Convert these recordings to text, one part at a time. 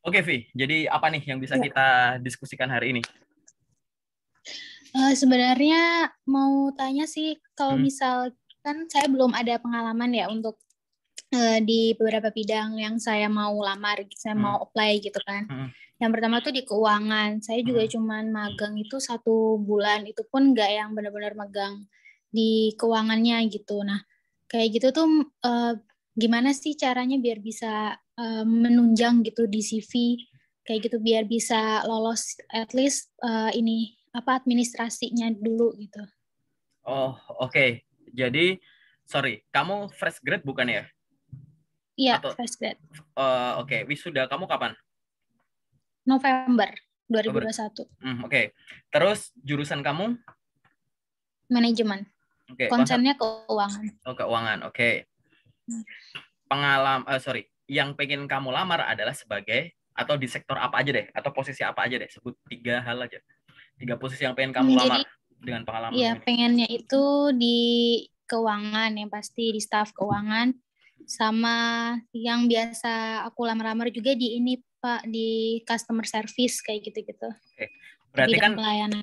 Oke, Vi. Jadi apa nih yang bisa kita diskusikan hari ini? Sebenarnya mau tanya sih, kalau Hmm, misal kan saya belum ada pengalaman ya untuk di beberapa bidang yang saya mau lamar, saya hmm, mau apply gitu kan. hmm, Yang pertama tuh di keuangan. Saya juga hmm. cuman magang itu 1 bulan, itu pun nggak yang benar-benar magang di keuangannya gitu. Nah, kayak gitu tuh gimana sih caranya biar bisa menunjang gitu di CV, kayak gitu biar bisa lolos at least ini apa administrasinya dulu gitu. Oh, oke. Jadi, sorry, kamu fresh grade bukan ya? Iya, Atau, fresh grad. oke, wisuda kamu kapan? November Oh, 2021. oke. Terus jurusan kamu? Manajemen. Oke, Konsennya keuangan. keuangan. Oke. Sorry, yang pengen kamu lamar adalah sebagai atau di sektor apa aja deh, atau posisi apa aja deh. Sebut 3 hal aja. 3 posisi yang pengen kamu Jadi lamar dengan ya pengalamanmu ini. pengennya itu di keuangan, yang pasti di staf keuangan, sama yang biasa aku lamar-lamar juga di ini Pak, di customer service kayak gitu-gitu, Oke. di Berarti bidang kan pelayanan.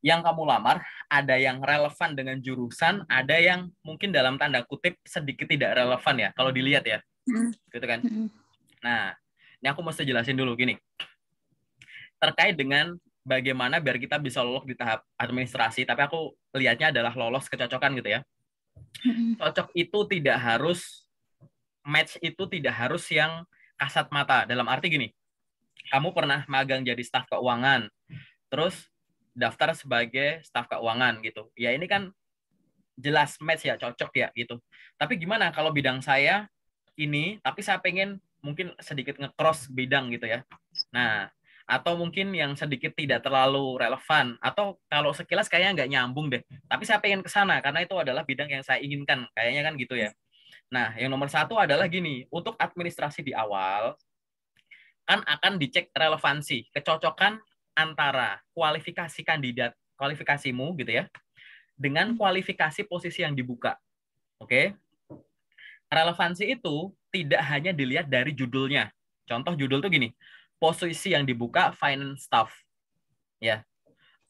yang kamu lamar ada yang relevan dengan jurusan, ada yang mungkin dalam tanda kutip sedikit tidak relevan ya, kalau dilihat ya, Mm. gitu kan. Mm. Nah, ini aku mesti jelasin dulu gini, terkait dengan bagaimana biar kita bisa lolos di tahap administrasi, tapi aku lihatnya adalah lolos kecocokan gitu ya. Mm. Cocok itu tidak harus, match itu tidak harus yang kasat mata, dalam arti gini, kamu pernah magang jadi staf keuangan, terus daftar sebagai staf keuangan gitu. Ya ini kan jelas match ya, cocok ya gitu. Tapi gimana kalau bidang saya ini, tapi saya pengen mungkin sedikit nge-cross bidang gitu ya. Nah, atau mungkin yang sedikit tidak terlalu relevan, atau kalau sekilas kayaknya nggak nyambung deh. Tapi saya pengen ke sana karena itu adalah bidang yang saya inginkan, kayaknya kan gitu ya. Nah, yang nomor satu adalah gini, untuk administrasi di awal kan akan dicek relevansi, kecocokan antara kualifikasi kandidat, kualifikasimu gitu ya, dengan kualifikasi posisi yang dibuka. Oke, relevansi itu tidak hanya dilihat dari judulnya. Contoh judul tuh gini, posisi yang dibuka finance staff, ya.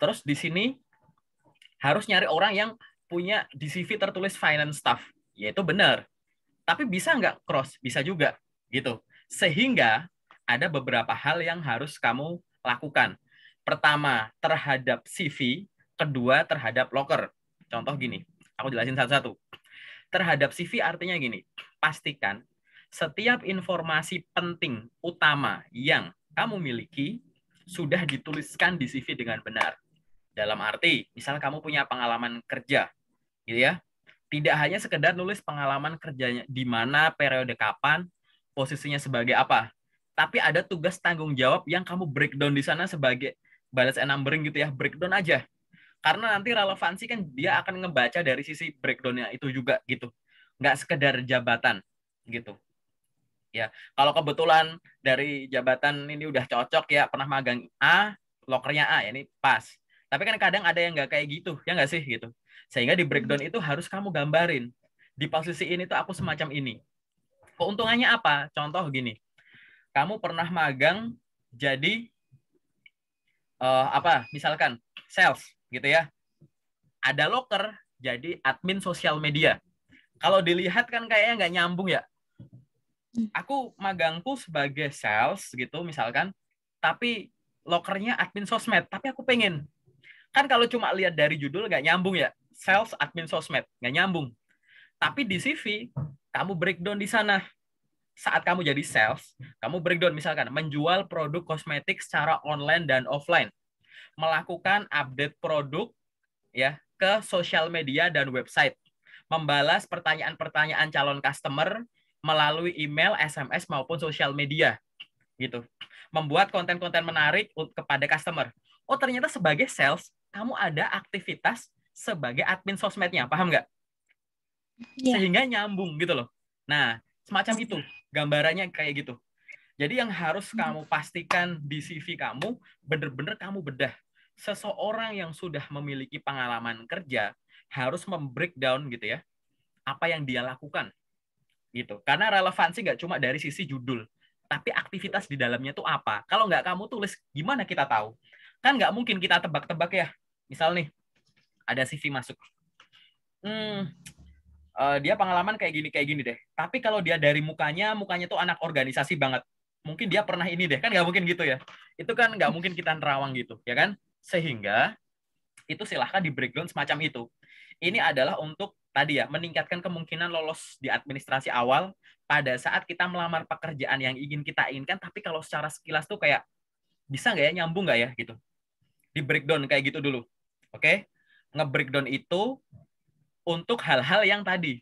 Terus di sini harus nyari orang yang punya di CV tertulis finance staff, yaitu benar. Tapi bisa nggak cross? Bisa juga, gitu. Sehingga ada beberapa hal yang harus kamu lakukan. Pertama, terhadap CV. Kedua, terhadap loker. Contoh gini, aku jelasin satu-satu. Terhadap CV artinya gini, pastikan setiap informasi penting utama yang kamu miliki sudah dituliskan di CV dengan benar. Dalam arti, misal kamu punya pengalaman kerja, gitu ya. Tidak hanya sekedar nulis pengalaman kerjanya di mana, periode kapan, posisinya sebagai apa. Tapi ada tugas tanggung jawab yang kamu breakdown di sana sebagai balance and numbering gitu ya, breakdown aja. Karena nanti relevansi kan dia akan ngebaca dari sisi breakdownnya itu juga gitu. Nggak sekedar jabatan gitu. Ya, kalau kebetulan dari jabatan ini udah cocok ya, pernah magang A, lokernya A, ya ini pas. Tapi kan kadang ada yang nggak kayak gitu, ya nggak sih gitu. Sehingga di breakdown itu harus kamu gambarin. Di posisi ini tuh aku semacam ini. Keuntungannya apa? Contoh gini, kamu pernah magang jadi apa? Misalkan sales gitu ya. Ada loker jadi admin sosial media. Kalau dilihat kan kayaknya nggak nyambung ya. Aku magangku sebagai sales gitu misalkan, tapi lokernya admin sosmed, tapi aku pengen. Kan kalau cuma lihat dari judul nggak nyambung ya, sales admin sosmed, nggak nyambung. Tapi di CV, kamu breakdown di sana. Saat kamu jadi sales, kamu breakdown misalkan, menjual produk kosmetik secara online dan offline. Melakukan update produk ya ke sosial media dan website. Membalas pertanyaan-pertanyaan calon customer melalui email, SMS maupun sosial media gitu. Membuat konten-konten menarik kepada customer. Oh, ternyata sebagai sales kamu ada aktivitas sebagai admin sosmednya, paham nggak? Ya. Sehingga nyambung gitu loh. Nah, semacam itu gambarannya kayak gitu. Jadi yang harus kamu pastikan di CV kamu, bener-bener kamu bedah. Seseorang yang sudah memiliki pengalaman kerja harus membreakdown gitu ya, apa yang dia lakukan gitu. Karena relevansi nggak cuma dari sisi judul, tapi aktivitas di dalamnya tuh apa. Kalau nggak kamu tulis, gimana kita tahu? Kan nggak mungkin kita tebak-tebak ya. Misal nih, ada CV masuk. Dia pengalaman kayak gini deh. Tapi kalau dia dari mukanya tuh anak organisasi banget. Mungkin dia pernah ini deh, kan nggak mungkin gitu ya. Itu kan nggak mungkin kita nerawang gitu, ya kan? Sehingga itu silahkan di breakdown semacam itu. Ini adalah untuk tadi ya, meningkatkan kemungkinan lolos di administrasi awal pada saat kita melamar pekerjaan yang ingin kita inginkan, tapi kalau secara sekilas tuh kayak bisa nggak ya, nyambung nggak ya gitu. Di breakdown kayak gitu dulu. Oke? Nge-breakdown itu untuk hal-hal yang tadi,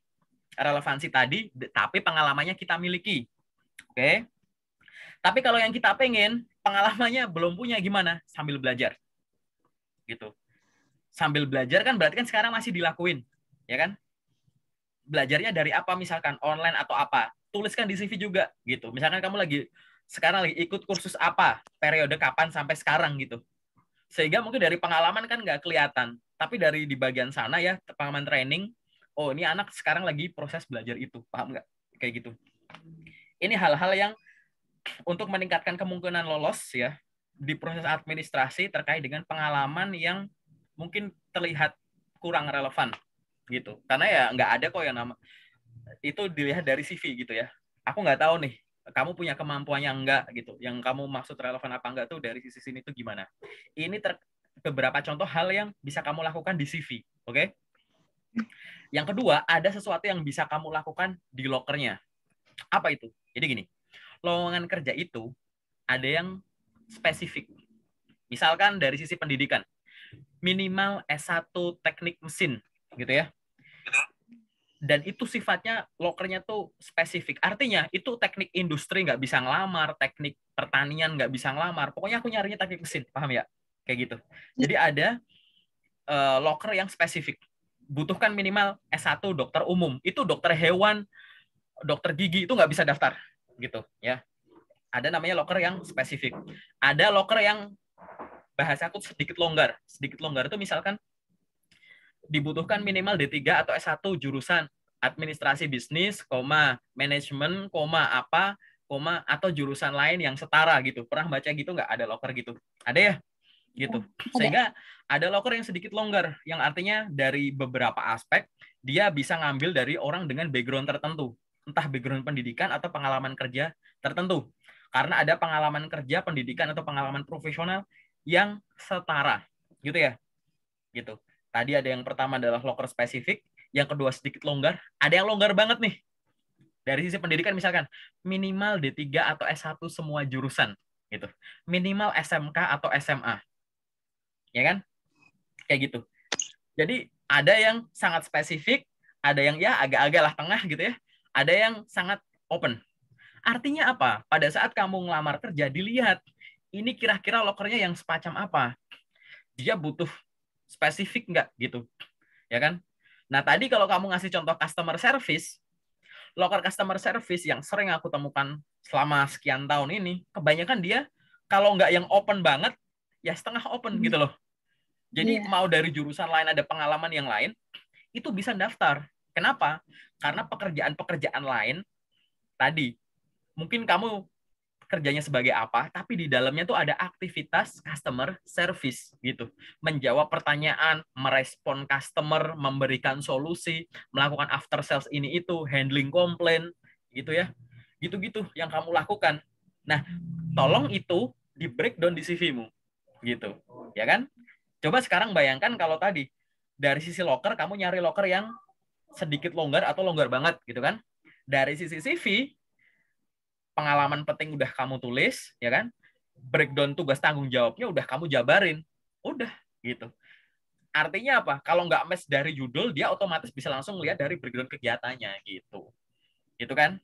relevansi tadi, tapi pengalamannya kita miliki. Oke? Tapi kalau yang kita pengen, pengalamannya belum punya, gimana? Sambil belajar. Gitu. Sambil belajar kan berarti kan sekarang masih dilakuin, ya kan? Belajarnya dari apa, misalkan online atau apa, tuliskan di CV juga gitu. Misalkan kamu sekarang lagi ikut kursus apa, periode kapan sampai sekarang gitu. Sehingga mungkin dari pengalaman kan nggak kelihatan, tapi dari di bagian sana ya, pengalaman training, oh ini anak sekarang lagi proses belajar itu, paham nggak? Kayak gitu. Ini hal-hal yang untuk meningkatkan kemungkinan lolos ya di proses administrasi terkait dengan pengalaman yang mungkin terlihat kurang relevan gitu. Karena ya nggak ada kok yang nama itu dilihat dari CV gitu ya. Aku nggak tahu nih, kamu punya kemampuannya enggak gitu. Yang kamu maksud relevan apa enggak tuh dari sisi sini tuh gimana. Ini beberapa contoh hal yang bisa kamu lakukan di CV, oke? Yang kedua, ada sesuatu yang bisa kamu lakukan di lokernya. Apa itu? Jadi gini, lowongan kerja itu ada yang spesifik. Misalkan dari sisi pendidikan, minimal S1 teknik mesin, gitu ya. Dan itu sifatnya lokernya tuh spesifik. Artinya itu teknik industri nggak bisa ngelamar, teknik pertanian nggak bisa ngelamar. Pokoknya aku nyarinya teknik mesin, paham ya? Kayak gitu. Jadi ada loker yang spesifik. Butuhkan minimal S1 dokter umum. Itu dokter hewan, dokter gigi itu nggak bisa daftar, gitu ya. Ada namanya loker yang spesifik. Ada loker yang bahasa aku sedikit longgar. Sedikit longgar itu misalkan dibutuhkan minimal D3 atau S1 jurusan administrasi bisnis, manajemen, apa, atau jurusan lain yang setara gitu. Pernah baca gitu nggak? Ada loker gitu? Ada ya? Gitu. Sehingga ada loker yang sedikit longgar, yang artinya dari beberapa aspek dia bisa ngambil dari orang dengan background tertentu. Entah background pendidikan atau pengalaman kerja tertentu. Karena ada pengalaman kerja, pendidikan, atau pengalaman profesional yang setara. Gitu ya? Gitu. Tadi ada yang pertama adalah loker spesifik, yang kedua sedikit longgar, ada yang longgar banget nih. Dari sisi pendidikan misalkan, minimal D3 atau S1 semua jurusan gitu. Minimal SMK atau SMA. Ya kan? Kayak gitu. Jadi ada yang sangat spesifik, ada yang ya agak-agak lah tengah gitu ya. Ada yang sangat open. Artinya apa? Pada saat kamu ngelamar kerja, dilihat ini kira-kira lokernya yang semacam apa. Dia butuh spesifik nggak gitu, ya kan? Nah tadi kalau kamu ngasih contoh customer service, loker customer service yang sering aku temukan selama sekian tahun ini, kebanyakan dia kalau nggak yang open banget, ya setengah open gitu loh. Jadi mau dari jurusan lain ada pengalaman yang lain, itu bisa daftar. Kenapa? Karena pekerjaan-pekerjaan lain tadi, mungkin kamu kerjanya sebagai apa, tapi di dalamnya tuh ada aktivitas customer service gitu. Menjawab pertanyaan, merespon customer, memberikan solusi, melakukan after sales ini itu, handling komplain gitu ya. Gitu-gitu yang kamu lakukan. Nah, tolong itu di breakdown di CV-mu gitu. Ya kan? Coba sekarang bayangkan kalau tadi dari sisi loker kamu nyari loker yang sedikit longgar atau longgar banget gitu kan. Dari sisi CV pengalaman penting udah kamu tulis, ya kan? Breakdown tugas tanggung jawabnya udah kamu jabarin. Udah, gitu. Artinya apa? Kalau nggak match dari judul, dia otomatis bisa langsung lihat dari breakdown kegiatannya, gitu. Gitu kan?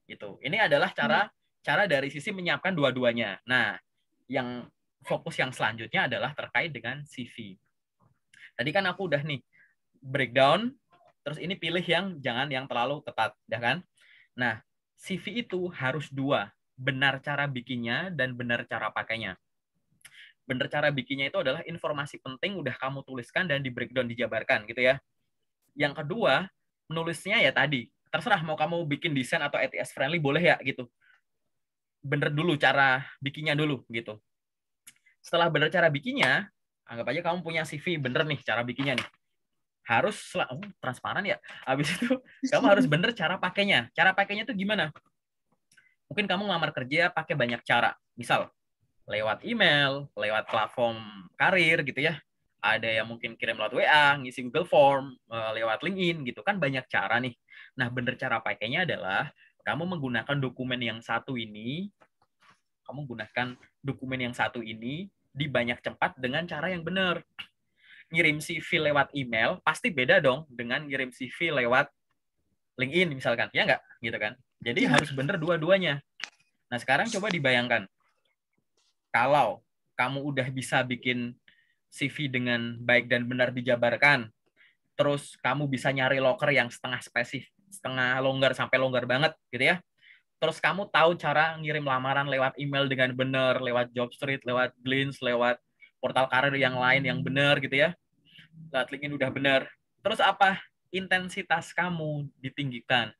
Gitu. Ini adalah cara dari sisi menyiapkan dua-duanya. Nah, yang fokus yang selanjutnya adalah terkait dengan CV. Tadi kan aku udah nih, breakdown, terus ini pilih yang jangan yang terlalu ketat, ya kan? Nah, CV itu harus dua, benar cara bikinnya dan benar cara pakainya. Benar cara bikinnya itu adalah informasi penting udah kamu tuliskan dan di breakdown dijabarkan gitu ya. Yang kedua, menulisnya ya tadi, terserah mau kamu bikin desain atau ATS friendly boleh ya gitu. bener dulu cara bikinnya dulu gitu. Setelah bener cara bikinnya, anggap aja kamu punya CV bener nih cara bikinnya nih. Harus transparan ya. Habis itu kamu harus bener cara pakainya. Cara pakainya tuh gimana? Mungkin kamu ngelamar kerja pakai banyak cara. Misal lewat email, lewat platform karir gitu ya. Ada yang mungkin kirim lewat WA, ngisi Google Form, lewat LinkedIn gitu kan banyak cara nih. Nah, bener cara pakainya adalah kamu menggunakan dokumen yang satu ini, di banyak tempat dengan cara yang benar. Ngirim CV lewat email pasti beda dong dengan ngirim CV lewat LinkedIn misalkan, ya nggak? Gitu kan. Jadi harus bener dua-duanya. Nah, sekarang coba dibayangkan. Kalau kamu udah bisa bikin CV dengan baik dan benar dijabarkan, terus kamu bisa nyari loker yang setengah spesifik, setengah longgar sampai longgar banget gitu ya. Terus kamu tahu cara ngirim lamaran lewat email dengan benar, lewat Jobstreet, lewat Glints, lewat portal karir yang lain yang benar gitu ya. Lewat LinkedIn udah benar. Terus apa? Intensitas kamu ditinggikan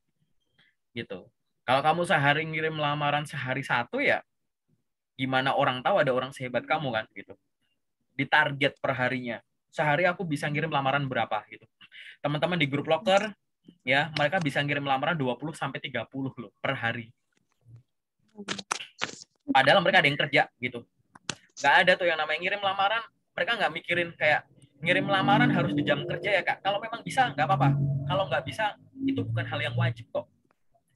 gitu. Kalau kamu sehari ngirim lamaran sehari satu ya, gimana orang tahu ada orang sehebat kamu kan gitu. Ditarget per harinya. Sehari aku bisa ngirim lamaran berapa gitu. Teman-teman di grup loker ya, mereka bisa ngirim lamaran 20 sampai 30 loh per hari. Padahal mereka ada yang kerja gitu. Nggak ada tuh yang namanya ngirim lamaran, mereka nggak mikirin kayak ngirim lamaran harus di jam kerja ya Kak. Kalau memang bisa nggak apa-apa. Kalau nggak bisa itu bukan hal yang wajib kok.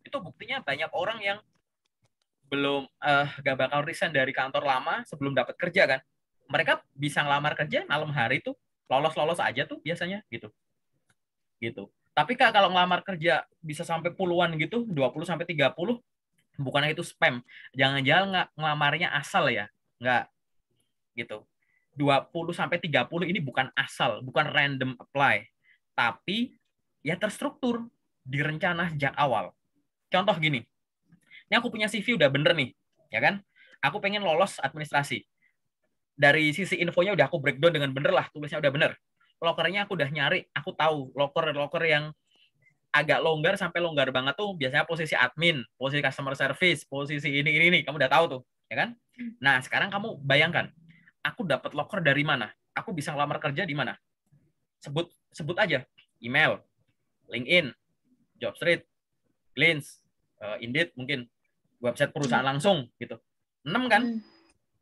Itu buktinya banyak orang yang belum nggak bakal resign dari kantor lama sebelum dapat kerja kan. Mereka bisa ngelamar kerja malam hari tuh lolos-lolos aja tuh biasanya gitu. Gitu. Tapi Kak kalau ngelamar kerja bisa sampai puluhan gitu, 20 sampai 30, bukannya itu spam. Jangan-jangan ngelamarnya asal ya. Nggak gitu. 20 sampai 30 ini bukan asal, bukan random apply. Tapi ya terstruktur, direncana sejak awal. Contoh gini, ini aku punya CV udah bener nih, ya kan? Aku pengen lolos administrasi. Dari sisi infonya udah aku breakdown dengan bener lah, tulisnya udah bener. Lokernya aku udah nyari, aku tahu loker yang agak longgar sampai longgar banget tuh biasanya posisi admin, posisi customer service, posisi ini, kamu udah tahu tuh, ya kan? Nah, sekarang kamu bayangkan, aku dapat loker dari mana? Aku bisa ngelamar kerja di mana? Sebut aja, email, LinkedIn, Jobstreet, Glints, Indeed mungkin, website perusahaan langsung gitu. 6 kan?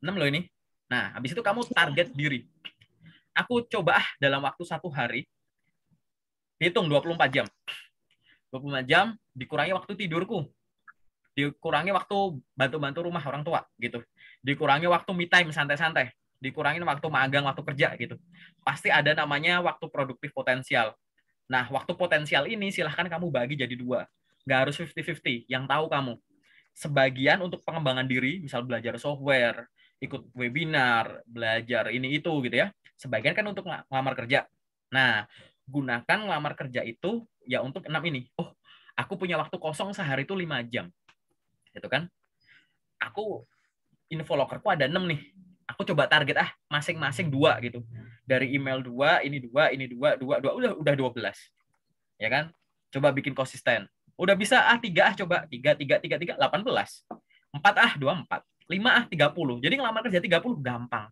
6 loh ini. Nah, habis itu kamu target diri. Aku coba dalam waktu 1 hari, hitung 24 jam. 24 jam dikurangi waktu tidurku, dikurangi waktu bantu-bantu rumah orang tua gitu, dikurangi waktu me time santai-santai, dikurangin waktu magang, waktu kerja gitu. Pasti ada namanya waktu produktif potensial. Nah, waktu potensial ini silahkan kamu bagi jadi 2. Nggak harus 50-50, yang tahu kamu. Sebagian untuk pengembangan diri, misal belajar software, ikut webinar, belajar ini itu gitu ya. Sebagian kan untuk ngelamar kerja. Nah, gunakan ngelamar kerja itu ya untuk 6 ini. Oh, aku punya waktu kosong sehari itu 5 jam. Gitu kan? Aku info lokerku ada 6 nih. Aku coba target masing-masing 2 gitu. Dari email 2, ini 2, ini 2, 2, 2, udah 12. Ya kan? Coba bikin konsisten. Udah bisa 3 coba 3 3 3 3 18. 4 24. 5 30. Jadi ngelamar kerja 30 gampang.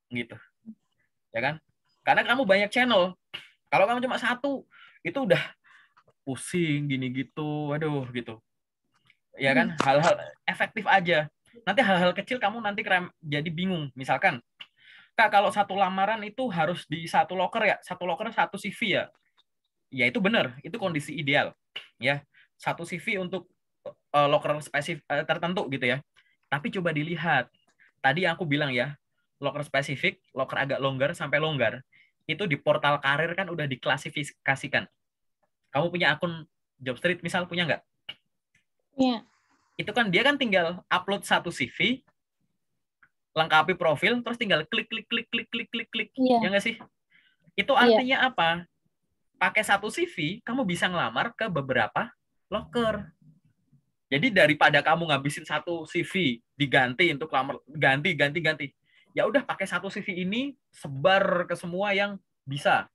Gitu. Ya kan? Karena kamu banyak channel. Kalau kamu cuma satu, itu udah pusing gini gitu. Waduh gitu. Ya kan? Hal-hal efektif aja. Nanti hal-hal kecil kamu nanti jadi bingung. Misalkan, Kak, kalau satu lamaran itu harus di satu loker ya, satu loker satu CV ya. Ya itu benar, itu kondisi ideal. Ya, satu CV untuk loker spesifik tertentu gitu ya. Tapi coba dilihat. Tadi yang aku bilang ya, loker spesifik, loker agak longgar sampai longgar. Itu di portal karir kan udah diklasifikasikan. Kamu punya akun Jobstreet misal, punya nggak? Iya. Itu kan dia kan tinggal upload satu CV, lengkapi profil, terus tinggal klik klik klik klik klik klik klik. Iya. Ya nggak sih? Itu Iya. artinya apa? Pakai satu CV, kamu bisa ngelamar ke beberapa loker. Jadi daripada kamu ngabisin satu CV diganti untuk lamar, ganti ganti ganti. Ya udah pakai satu CV ini sebar ke semua yang bisa.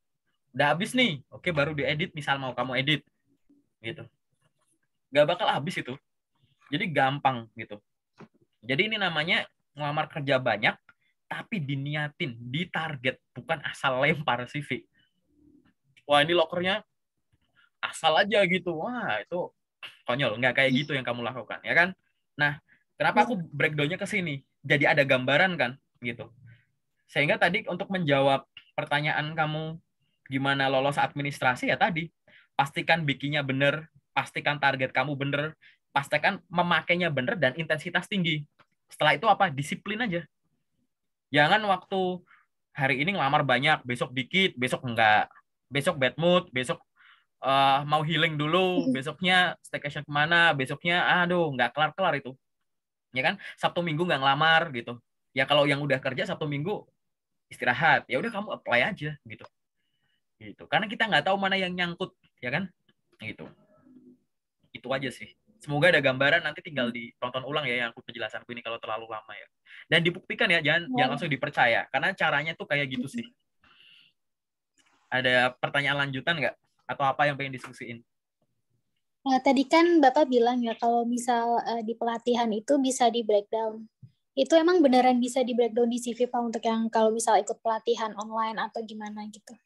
Udah habis nih. Oke, baru diedit misal mau kamu edit gitu. Gak bakal habis itu. Jadi gampang gitu. Jadi ini namanya ngelamar kerja banyak, tapi diniatin, ditarget, bukan asal lempar CV. Wah ini lokernya asal aja gitu. Wah itu konyol, nggak kayak gitu yang kamu lakukan, ya kan? Nah, kenapa aku breakdown-nya ke sini? Jadi ada gambaran kan, gitu. Sehingga tadi untuk menjawab pertanyaan kamu gimana lolos administrasi ya tadi, pastikan bikinnya bener, pastikan target kamu bener, pastikan memakainya bener dan intensitas tinggi. Setelah itu apa? Disiplin aja. Jangan waktu hari ini ngelamar banyak, besok dikit, besok enggak. Besok bad mood, besok mau healing dulu, besoknya staycation kemana, besoknya aduh nggak kelar-kelar itu. Ya kan? Sabtu Minggu nggak ngelamar gitu. Ya kalau yang udah kerja Sabtu Minggu istirahat, ya udah kamu apply aja gitu. Gitu. Karena kita nggak tahu mana yang nyangkut, ya kan? Gitu. Itu aja sih. Semoga ada gambaran, nanti tinggal ditonton ulang ya yang aku penjelasanku ini kalau terlalu lama ya. Dan dibuktikan ya, jangan langsung dipercaya karena caranya tuh kayak gitu sih. Ada pertanyaan lanjutan nggak? Atau apa yang pengen diskusiin? Nah, tadi kan Bapak bilang ya kalau misal di pelatihan itu bisa di breakdown. Itu emang beneran bisa di breakdown di CV Pak untuk yang kalau misal ikut pelatihan online atau gimana gitu?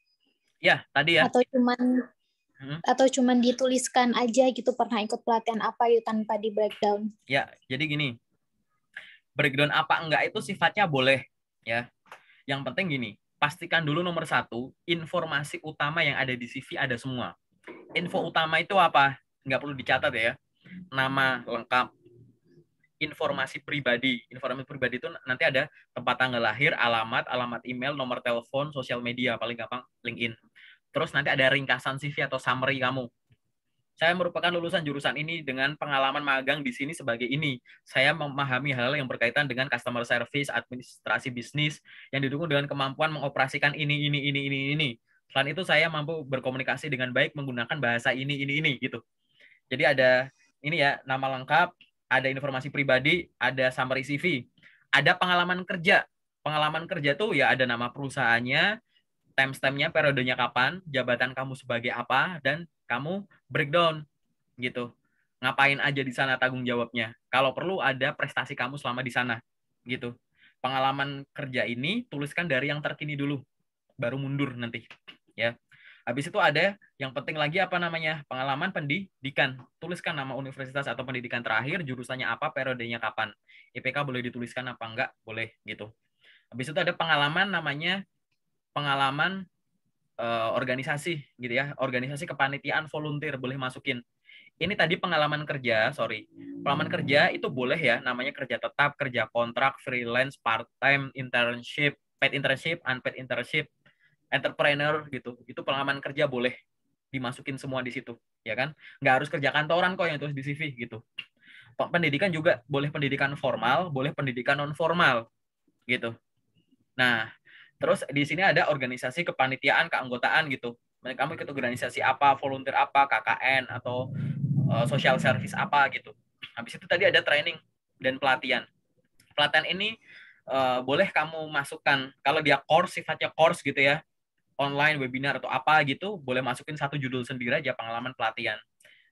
Ya, tadi ya. Atau cuman dituliskan aja gitu pernah ikut pelatihan apa itu tanpa di breakdown? Ya, jadi gini. Breakdown apa enggak itu sifatnya boleh ya. Yang penting gini, pastikan dulu nomor satu, informasi utama yang ada di CV ada semua. Info utama itu apa? Nggak perlu dicatat ya. Nama lengkap, informasi pribadi. Informasi pribadi itu nanti ada tempat tanggal lahir, alamat, alamat email, nomor telepon, sosial media, paling gampang LinkedIn. Terus nanti ada ringkasan CV atau summary kamu. Saya merupakan lulusan jurusan ini dengan pengalaman magang di sini sebagai ini. Saya memahami hal yang berkaitan dengan customer service, administrasi bisnis yang didukung dengan kemampuan mengoperasikan ini. Selain itu saya mampu berkomunikasi dengan baik menggunakan bahasa ini gitu. Jadi ada ini ya, nama lengkap, ada informasi pribadi, ada summary CV, ada pengalaman kerja. Pengalaman kerja tuh ya ada nama perusahaannya, timestamp-nya, periodenya kapan, jabatan kamu sebagai apa, dan kamu breakdown gitu. Ngapain aja di sana tanggung jawabnya. Kalau perlu ada prestasi kamu selama di sana gitu. Pengalaman kerja ini tuliskan dari yang terkini dulu, baru mundur nanti ya. Habis itu ada yang penting lagi apa namanya? Pengalaman pendidikan. Tuliskan nama universitas atau pendidikan terakhir, jurusannya apa, periodenya kapan. IPK boleh dituliskan apa enggak? Boleh gitu. Habis itu ada pengalaman namanya pengalaman organisasi gitu ya. Organisasi kepanitiaan volunteer boleh masukin. Ini tadi pengalaman kerja, sorry. Pengalaman kerja itu boleh ya, namanya kerja tetap, kerja kontrak, freelance, part-time, internship, paid internship, unpaid internship, entrepreneur gitu. Itu pengalaman kerja boleh dimasukin semua di situ, ya kan? Nggak harus kerja kantoran kok yang tulis di CV gitu. Pendidikan juga boleh pendidikan formal, boleh pendidikan non formal gitu. Nah, terus di sini ada organisasi kepanitiaan, keanggotaan gitu. Kamu ikut organisasi apa, volunteer apa, KKN atau social service apa gitu. Habis itu tadi ada training dan pelatihan. Pelatihan ini boleh kamu masukkan kalau dia course sifatnya course gitu ya, online webinar atau apa gitu, boleh masukin satu judul sendiri aja pengalaman pelatihan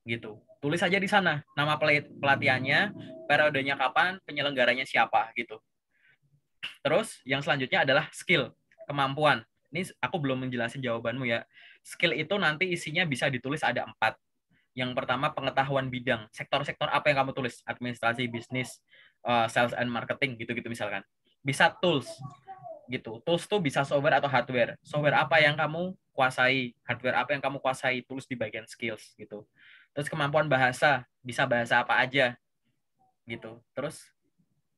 gitu. Tulis aja di sana nama pelatihannya, periodenya kapan, penyelenggaranya siapa gitu. Terus yang selanjutnya adalah skill, kemampuan. Ini aku belum menjelasin jawabanmu ya. Skill itu nanti isinya bisa ditulis ada 4. Yang pertama pengetahuan bidang, sektor-sektor apa yang kamu tulis, administrasi, bisnis, sales and marketing gitu-gitu misalkan. Bisa tools gitu. Tools tuh bisa software atau hardware. Software apa yang kamu kuasai, hardware apa yang kamu kuasai, tulis di bagian skills gitu. Terus kemampuan bahasa, bisa bahasa apa aja gitu. Terus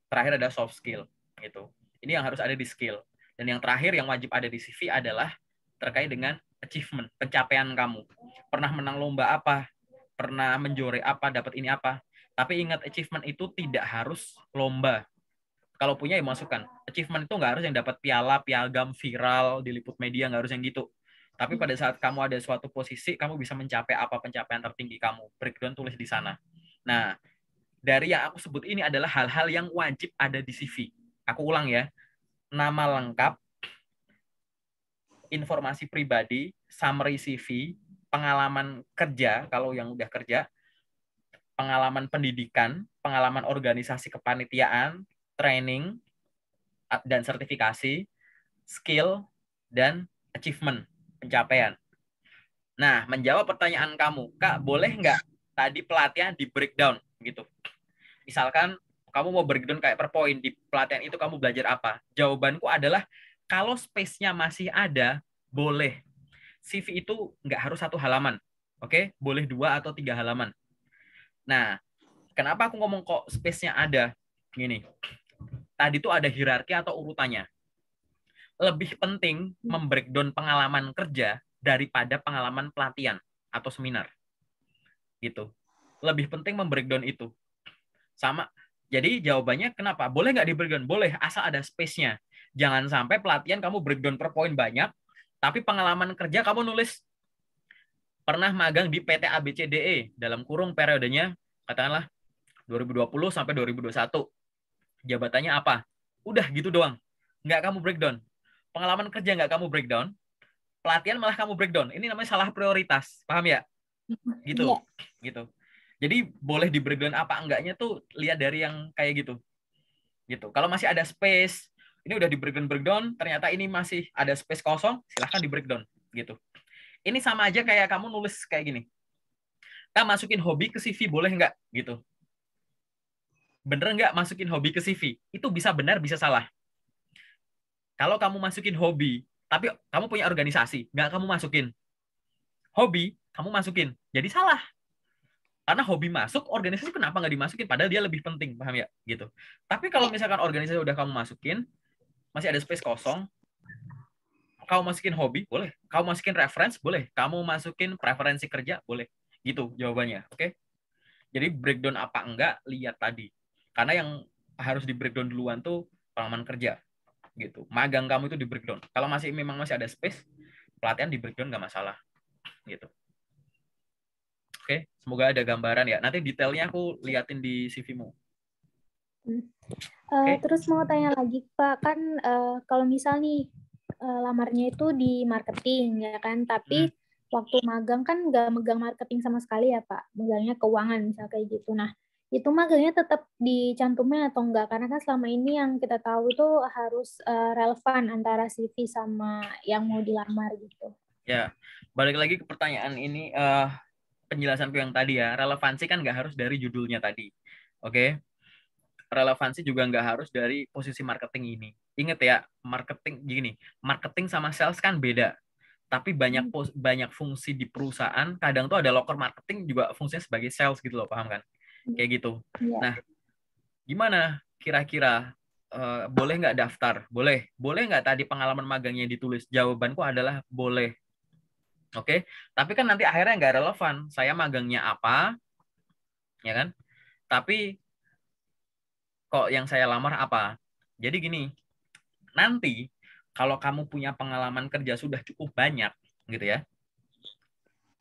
terakhir ada soft skill gitu. Ini yang harus ada di skill. Dan yang terakhir yang wajib ada di CV adalah terkait dengan achievement, pencapaian kamu. Pernah menang lomba apa? Pernah menjuarai apa? Dapat ini apa? Tapi ingat achievement itu tidak harus lomba. Kalau punya ya masukkan. Achievement itu nggak harus yang dapat piala, piagam, viral, diliput media, nggak harus yang gitu. Tapi pada saat kamu ada suatu posisi, kamu bisa mencapai apa pencapaian tertinggi kamu. Breakdown tulis di sana. Nah, dari yang aku sebut ini adalah hal-hal yang wajib ada di CV. Aku ulang ya. Nama lengkap, informasi pribadi, summary CV, pengalaman kerja kalau yang udah kerja, pengalaman pendidikan, pengalaman organisasi kepanitiaan, training, dan sertifikasi, skill, dan achievement, pencapaian. Nah, menjawab pertanyaan kamu, Kak, boleh nggak tadi pelatihan di breakdown gitu? Misalkan kamu mau breakdown kayak per poin, di pelatihan itu kamu belajar apa? Jawabanku adalah, kalau space-nya masih ada, boleh. CV itu nggak harus 1 halaman. Oke? Boleh 2 atau 3 halaman. Nah, kenapa aku ngomong kok space-nya ada? Gini, tadi tuh ada hierarki atau urutannya. Lebih penting membreakdown pengalaman kerja daripada pengalaman pelatihan atau seminar. Gitu. Lebih penting membreakdown itu. Sama. Jadi jawabannya kenapa? Boleh nggak di breakdown? Boleh, asal ada space-nya. Jangan sampai pelatihan kamu breakdown per poin banyak, tapi pengalaman kerja kamu nulis pernah magang di PT ABCDE dalam kurung periodenya katakanlah 2020 sampai 2021. Jabatannya apa? Udah gitu doang. Nggak kamu breakdown. Pengalaman kerja nggak kamu breakdown, pelatihan malah kamu breakdown. Ini namanya salah prioritas. Paham ya? Gitu. Iya. Gitu. Jadi boleh di breakdown apa enggaknya tuh lihat dari yang kayak gitu. Gitu. Kalau masih ada space, ini udah di breakdown, ternyata ini masih ada space kosong, silahkan di breakdown. Gitu. Ini sama aja kayak kamu nulis kayak gini. Kita masukin hobi ke CV boleh nggak? Gitu. Bener nggak masukin hobi ke CV? Itu bisa benar, bisa salah. Kalau kamu masukin hobi, tapi kamu punya organisasi, nggak kamu masukin. Hobi, kamu masukin. Jadi salah. Karena hobi masuk, organisasi kenapa nggak dimasukin? Padahal dia lebih penting, paham ya? Gitu. Tapi kalau misalkan organisasi udah kamu masukin, masih ada space kosong, kamu masukin hobi, boleh. Kamu masukin reference, boleh. Kamu masukin preferensi kerja, boleh. Gitu jawabannya, oke? Jadi breakdown apa enggak, lihat tadi. Karena yang harus di breakdown duluan tuh pengalaman kerja. Gitu. Magang kamu itu di breakdown. Kalau memang masih ada space, pelatihan di breakdown nggak masalah. Gitu. Oke, semoga ada gambaran ya. Nanti detailnya aku liatin di CV-mu. Terus mau tanya lagi Pak, kan kalau misal nih lamarnya itu di marketing ya kan, tapi waktu magang kan nggak megang marketing sama sekali ya Pak, megangnya keuangan misal kayak gitu. Nah, itu magangnya tetap dicantumin atau enggak? Karena kan selama ini yang kita tahu itu harus relevan antara CV sama yang mau dilamar gitu. Ya, balik lagi ke pertanyaan ini, penjelasanku yang tadi ya, relevansi kan nggak harus dari judulnya tadi. Oke? Relevansi juga nggak harus dari posisi marketing ini. Ingat ya, marketing sama sales kan beda. Tapi banyak fungsi di perusahaan, kadang tuh ada loker marketing juga fungsinya sebagai sales gitu loh, paham kan? Kayak gitu. Nah, gimana kira-kira boleh nggak daftar? Boleh. Boleh nggak tadi pengalaman magangnya ditulis? Jawabanku adalah boleh. Oke, tapi kan nanti akhirnya nggak relevan. Saya magangnya apa, ya kan? Tapi kok yang saya lamar apa? Jadi gini, nanti kalau kamu punya pengalaman kerja sudah cukup banyak, gitu ya.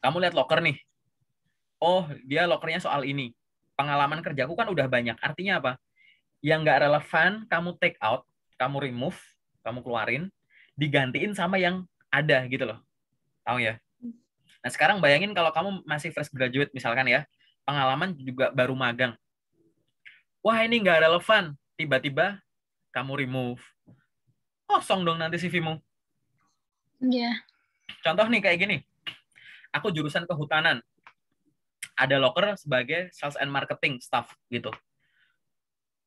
Kamu lihat loker nih. Oh, dia lokernya soal ini. Pengalaman kerjaku kan udah banyak. Artinya apa? Yang nggak relevan, kamu take out, kamu remove, kamu keluarin, digantiin sama yang ada gitu loh. Tahu ya? Nah, sekarang bayangin kalau kamu masih fresh graduate misalkan ya, pengalaman juga baru magang. Wah, ini nggak relevan. Tiba-tiba kamu remove. Kosong dong nanti CV-mu. Iya. Contoh nih kayak gini. Aku jurusan kehutanan. Ada loker sebagai sales and marketing staff gitu.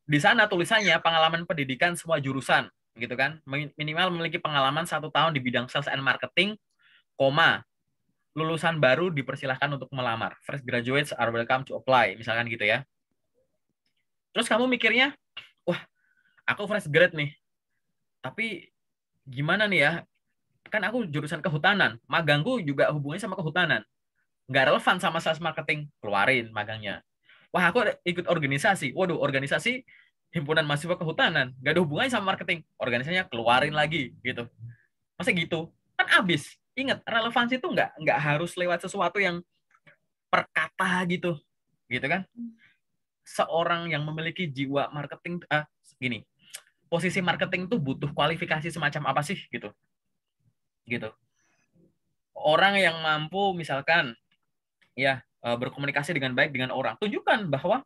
Di sana tulisannya pengalaman pendidikan semua jurusan gitu kan. Minimal memiliki pengalaman 1 tahun di bidang sales and marketing, koma, lulusan baru dipersilahkan untuk melamar. Fresh graduates are welcome to apply, misalkan gitu ya. Terus kamu mikirnya, wah, aku fresh grad nih. Tapi gimana nih ya? Kan aku jurusan kehutanan. Magangku juga hubungannya sama kehutanan. Nggak relevan sama sales marketing. Keluarin magangnya. Wah, aku ikut organisasi. Waduh, organisasi himpunan mahasiswa kehutanan. Nggak ada hubungannya sama marketing. Organisasinya keluarin lagi gitu. Masa gitu? Kan abis. Ingat, relevansi itu nggak harus lewat sesuatu yang per kata gitu. Gitu kan? Seorang yang memiliki jiwa marketing, gini, posisi marketing tuh butuh kualifikasi semacam apa sih gitu. Gitu. Orang yang mampu misalkan ya berkomunikasi dengan baik dengan orang. Tunjukkan bahwa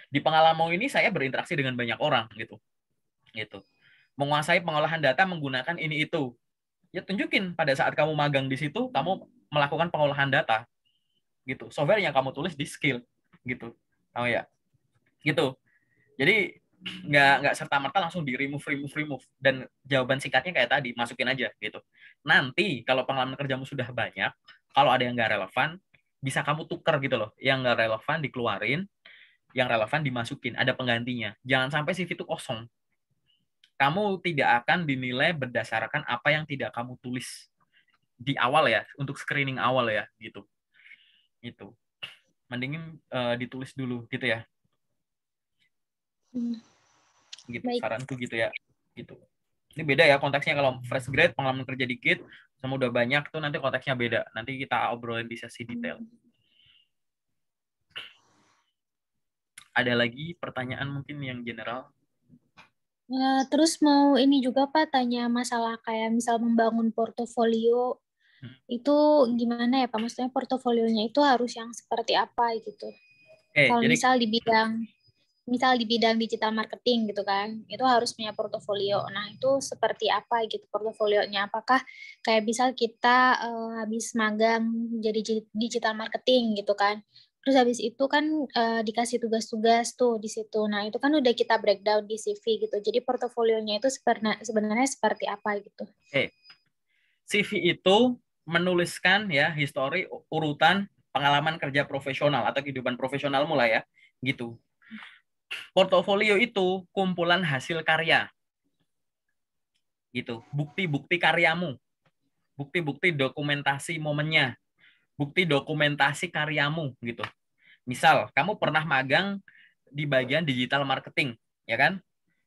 di pengalaman ini saya berinteraksi dengan banyak orang gitu. Gitu. Menguasai pengolahan data menggunakan ini itu. Ya tunjukin pada saat kamu magang di situ, kamu melakukan pengolahan data gitu. Software yang kamu tulis di skill gitu. Oh ya. Gitu. Jadi nggak serta merta langsung di remove dan jawaban singkatnya kayak tadi, masukin aja gitu. Nanti kalau pengalaman kerjamu sudah banyak, kalau ada yang nggak relevan bisa kamu tuker gitu loh. Yang nggak relevan dikeluarin, yang relevan dimasukin, ada penggantinya. Jangan sampai CV itu kosong. Kamu tidak akan dinilai berdasarkan apa yang tidak kamu tulis di awal ya, untuk screening awal ya gitu. Itu mendingin ditulis dulu gitu ya. Gitu. Baik. Saranku gitu ya. Gitu. Ini beda ya konteksnya, kalau fresh grade pengalaman kerja dikit sama udah banyak tuh nanti konteksnya beda. Nanti kita obrolin di sesi detail. Ada lagi pertanyaan mungkin yang general? Terus mau ini juga Pak, tanya masalah kayak misal membangun portofolio itu gimana ya Pak? Maksudnya portofolionya itu harus yang seperti apa gitu? Kalau Jadi misal di bidang digital marketing gitu kan, itu harus punya portofolio. Nah itu seperti apa gitu portofolionya? Apakah kayak misal kita habis magang jadi digital marketing gitu kan? Terus habis itu kan dikasih tugas-tugas tuh di situ. Nah, itu kan udah kita breakdown di CV gitu. Jadi portofolionya itu sebenarnya seperti apa gitu. CV itu menuliskan ya histori urutan pengalaman kerja profesional atau kehidupan profesionalmu lah ya, gitu. Portofolio itu kumpulan hasil karya, gitu. Bukti-bukti karyamu, bukti-bukti dokumentasi momennya, bukti dokumentasi karyamu, gitu. Misal, kamu pernah magang di bagian digital marketing, ya kan?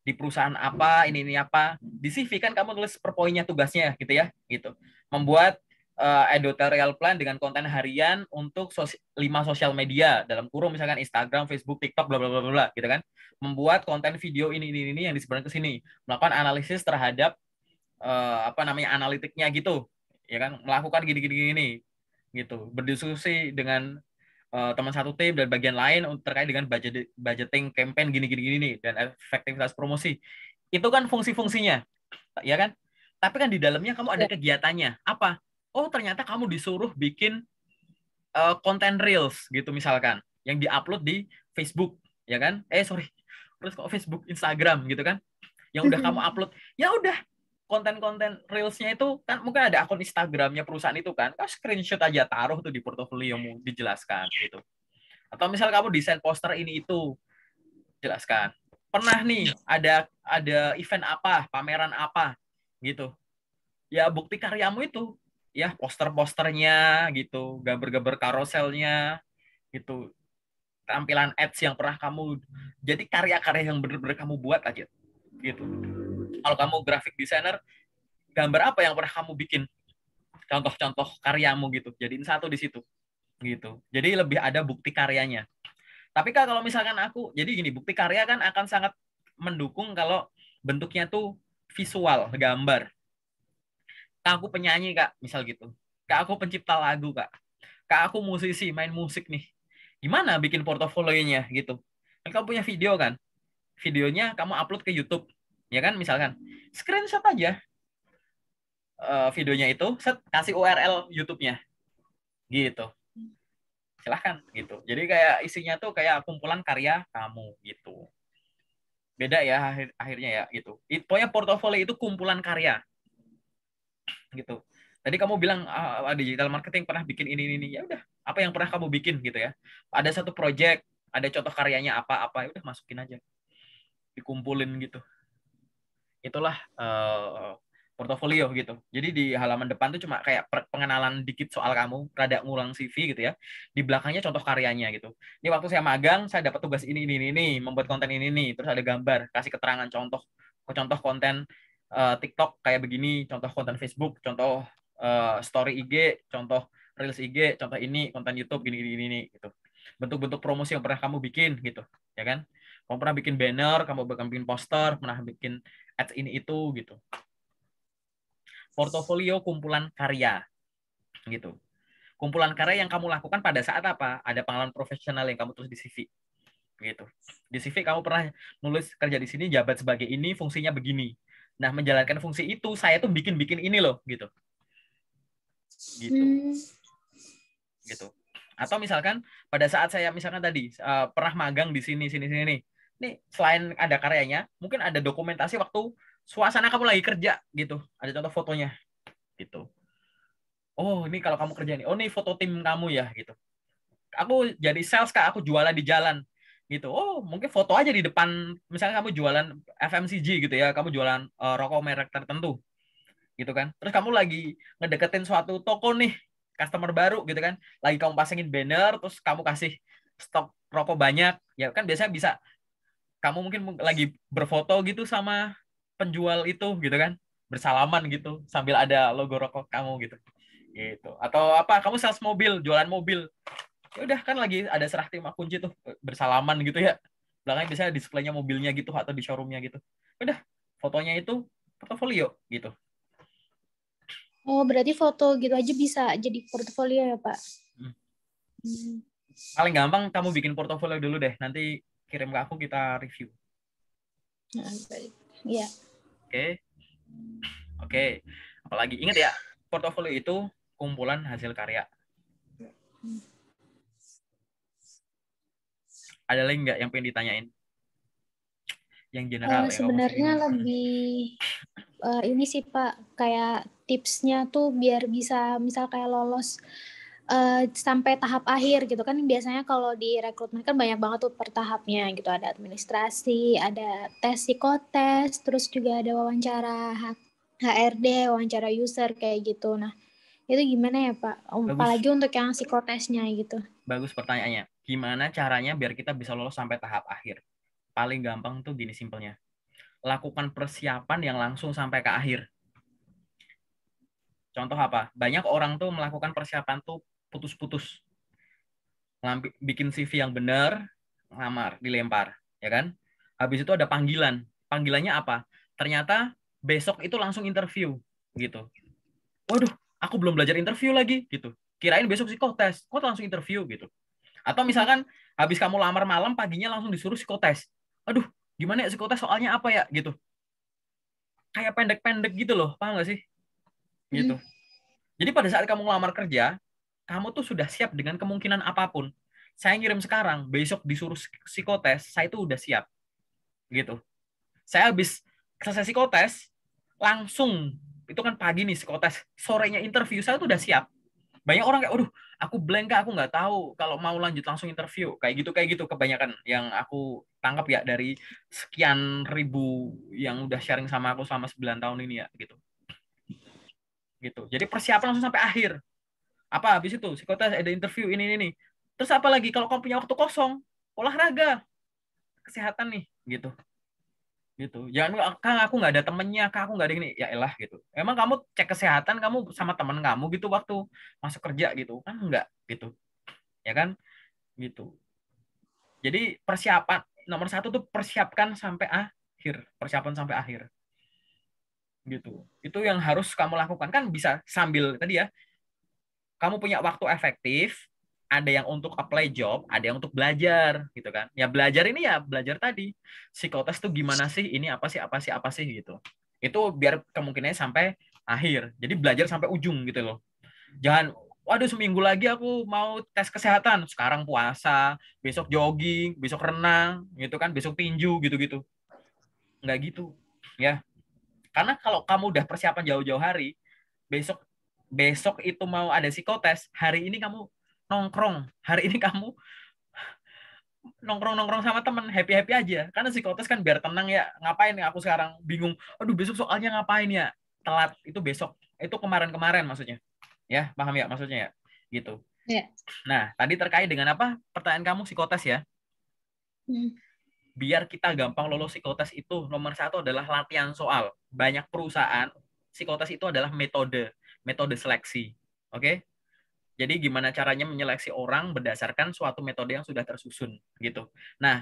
Di perusahaan apa, ini apa. Di CV kan kamu tulis per poinnya tugasnya, gitu ya, gitu. Membuat editorial plan dengan konten harian untuk 5 sosial media, dalam kurung misalkan Instagram, Facebook, TikTok, bla bla bla bla, gitu kan. Membuat konten video ini yang disebarkan ke sini. Melakukan analisis terhadap apa namanya analitiknya gitu, ya kan? Melakukan gini gitu. Berdiskusi dengan teman satu tim dan bagian lain terkait dengan budgeting campaign gini dan efektivitas promosi. Itu kan fungsi-fungsinya, ya kan? Tapi kan di dalamnya kamu ada Ya. kegiatannya. Apa? Oh, ternyata kamu disuruh bikin konten reels gitu misalkan yang diupload di Facebook, ya kan? Sorry. Terus kok Facebook, Instagram gitu kan? Yang udah kamu upload. Ya udah, konten-konten reelsnya itu kan mungkin ada akun Instagramnya perusahaan itu kan, kau screenshot aja taruh tuh di portofoliomu, dijelaskan gitu. Atau misal kamu desain poster ini itu, jelaskan. Pernah nih ada event apa, pameran apa gitu. Ya bukti karyamu itu, ya poster-posternya gitu, gambar-gambar karoselnya gitu, tampilan ads yang pernah kamu, jadi karya-karya yang benar-benar kamu buat aja gitu. Kalau kamu graphic designer, gambar apa yang pernah kamu bikin, contoh-contoh karyamu gitu, jadiin satu di situ gitu. Jadi lebih ada bukti karyanya. Tapi Kak, kalau misalkan aku, jadi gini, bukti karya kan akan sangat mendukung kalau bentuknya tuh visual, gambar. Kak, aku penyanyi, Kak, misal gitu. Kak, aku pencipta lagu, Kak. Kak, aku musisi, main musik nih. Gimana bikin portofolionya gitu? Kan kamu punya video kan? Videonya kamu upload ke YouTube, ya kan? Misalkan, screenshot aja videonya itu, set, kasih URL YouTube-nya, gitu. Silahkan, gitu. Jadi kayak isinya tuh kayak kumpulan karya kamu, gitu. Beda ya akhirnya ya gitu. Pokoknya portofolio itu kumpulan karya gitu. Tadi kamu bilang digital marketing pernah bikin ini, ya udah, apa yang pernah kamu bikin gitu ya. Ada satu project, ada contoh karyanya apa, ya udah masukin aja, dikumpulin gitu. Itulah portofolio gitu. Jadi di halaman depan tuh cuma kayak pengenalan dikit soal kamu, rada ngulang CV gitu ya. Di belakangnya contoh karyanya gitu. Ini waktu saya magang, saya dapat tugas ini, membuat konten ini, terus ada gambar, kasih keterangan contoh konten TikTok kayak begini, contoh konten Facebook, contoh story IG, contoh Reels IG, contoh ini konten YouTube gini gitu. Bentuk-bentuk promosi yang pernah kamu bikin gitu, ya kan? Kamu pernah bikin banner, kamu pernah bikin poster, pernah bikin ads ini itu gitu. Portofolio kumpulan karya gitu. kumpulan karya yang kamu lakukan pada saat apa? Ada pengalaman profesional yang kamu tulis di CV. Gitu. Di CV kamu pernah nulis kerja di sini, jabat sebagai ini, fungsinya begini. Nah, menjalankan fungsi itu, saya tuh bikin ini loh, gitu. Gitu. Gitu. Atau misalkan pada saat saya misalkan tadi pernah magang di sini nih. Nih, selain ada karyanya, mungkin ada dokumentasi waktu suasana kamu lagi kerja gitu. Ada contoh fotonya gitu. Oh, ini kalau kamu kerja nih. Oh, ini foto tim kamu ya gitu. Aku jadi sales Kak, aku jualan di jalan gitu. Oh, mungkin foto aja di depan, misalnya kamu jualan FMCG gitu ya, kamu jualan rokok merek tertentu gitu kan. Terus kamu lagi ngedeketin suatu toko nih, customer baru gitu kan. Lagi kamu pasangin banner, terus kamu kasih stok rokok banyak. Ya kan biasanya bisa kamu mungkin lagi berfoto gitu sama penjual itu gitu kan. Bersalaman gitu sambil ada logo rokok kamu gitu. Gitu. Atau apa? Kamu sales mobil, jualan mobil. Ya udah kan lagi ada serah terima kunci tuh bersalaman gitu ya. Belakangnya biasanya displaynya mobilnya gitu atau di showroomnya gitu. Udah fotonya itu portofolio gitu. Oh, berarti foto gitu aja bisa jadi portofolio ya, Pak? Paling gampang kamu bikin portofolio dulu deh. Nanti kirim ke aku, kita review. Nah, baik. Ya. Oke. Oke. Apalagi ingat ya, portofolio itu kumpulan hasil karya. Ada lagi nggak yang pengen ditanyain? Yang general yang kamu Sebenarnya pengen. lebih ini sih Pak, kayak tipsnya tuh biar bisa misal kayak lolos sampai tahap akhir gitu kan. Biasanya kalau di rekrutmen kan banyak banget tuh per tahapnya gitu, ada administrasi, ada tes psikotes, terus juga ada wawancara HRD, wawancara user kayak gitu. Nah itu gimana ya Pak, Bagus. apalagi untuk yang psikotesnya gitu. Bagus pertanyaannya. Gimana caranya biar kita bisa lolos sampai tahap akhir? Paling gampang tuh gini simpelnya. Lakukan persiapan yang langsung sampai ke akhir. Contoh apa? Banyak orang tuh melakukan persiapan tuh putus-putus. Bikin CV yang benar, ngelamar, dilempar, ya kan? Habis itu ada panggilan. Panggilannya apa? Ternyata besok itu langsung interview, gitu. Waduh, aku belum belajar interview lagi, gitu. Kirain besok psikotes, kok langsung interview, gitu. Atau misalkan habis kamu lamar malam, paginya langsung disuruh psikotes. Aduh, gimana ya psikotes soalnya apa ya, gitu. Kayak pendek-pendek gitu loh, paham nggak sih? Gitu. Jadi pada saat kamu ngelamar kerja, kamu tuh sudah siap dengan kemungkinan apapun. Saya ngirim sekarang, besok disuruh psikotes, saya itu udah siap. Gitu. Saya habis selesai psikotes, langsung, itu kan pagi nih psikotes, sorenya interview, saya tuh udah siap. Banyak orang kayak, aduh, aku blank Kak, aku nggak tahu kalau mau lanjut langsung interview. Kayak gitu kebanyakan yang aku tangkap ya dari sekian ribu yang udah sharing sama aku selama 9 tahun ini ya, gitu. Gitu. Jadi persiapan langsung sampai akhir. Apa habis itu psikotes ada interview ini. Terus apa lagi kalau kamu punya waktu kosong, olahraga, kesehatan nih, gitu. Jangan Kang, aku nggak ada temennya, Kang, aku nggak ada ini, ya elah gitu. Emang kamu cek kesehatan kamu sama teman kamu gitu waktu masuk kerja gitu kan, enggak gitu, ya kan, gitu. Jadi persiapan nomor satu tuh persiapkan sampai akhir, persiapan sampai akhir, gitu. Itu yang harus kamu lakukan. Kan bisa sambil tadi ya, kamu punya waktu efektif, ada yang untuk apply job, ada yang untuk belajar, gitu kan. Ya belajar ini ya belajar tadi. Psikotes tuh gimana sih? Ini apa sih gitu. Itu biar kemungkinannya sampai akhir. Jadi belajar sampai ujung gitu loh. Jangan, waduh seminggu lagi aku mau tes kesehatan. Sekarang puasa, besok jogging, besok renang, gitu kan, besok tinju gitu-gitu. Nggak gitu. Ya. Karena kalau kamu udah persiapan jauh-jauh hari, besok besok itu mau ada psikotes, hari ini kamu nongkrong, hari ini kamu nongkrong sama temen, happy happy aja. Karena psikotes kan biar tenang ya, ngapain ya aku sekarang bingung, aduh besok soalnya ngapain ya, telat itu besok, itu kemarin maksudnya, ya paham ya maksudnya ya, gitu. Ya. Nah tadi terkait dengan apa pertanyaan kamu psikotes ya, biar kita gampang lolos psikotes itu nomor satu adalah latihan soal. Banyak perusahaan psikotes itu adalah metode seleksi, oke. Jadi gimana caranya menyeleksi orang berdasarkan suatu metode yang sudah tersusun gitu. Nah,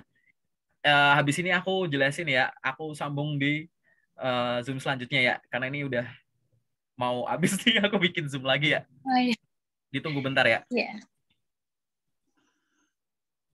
habis ini aku jelasin ya, aku sambung di Zoom selanjutnya ya, karena ini udah mau habis nih, aku bikin Zoom lagi ya. Oh, iya. Ditunggu bentar ya. Iya.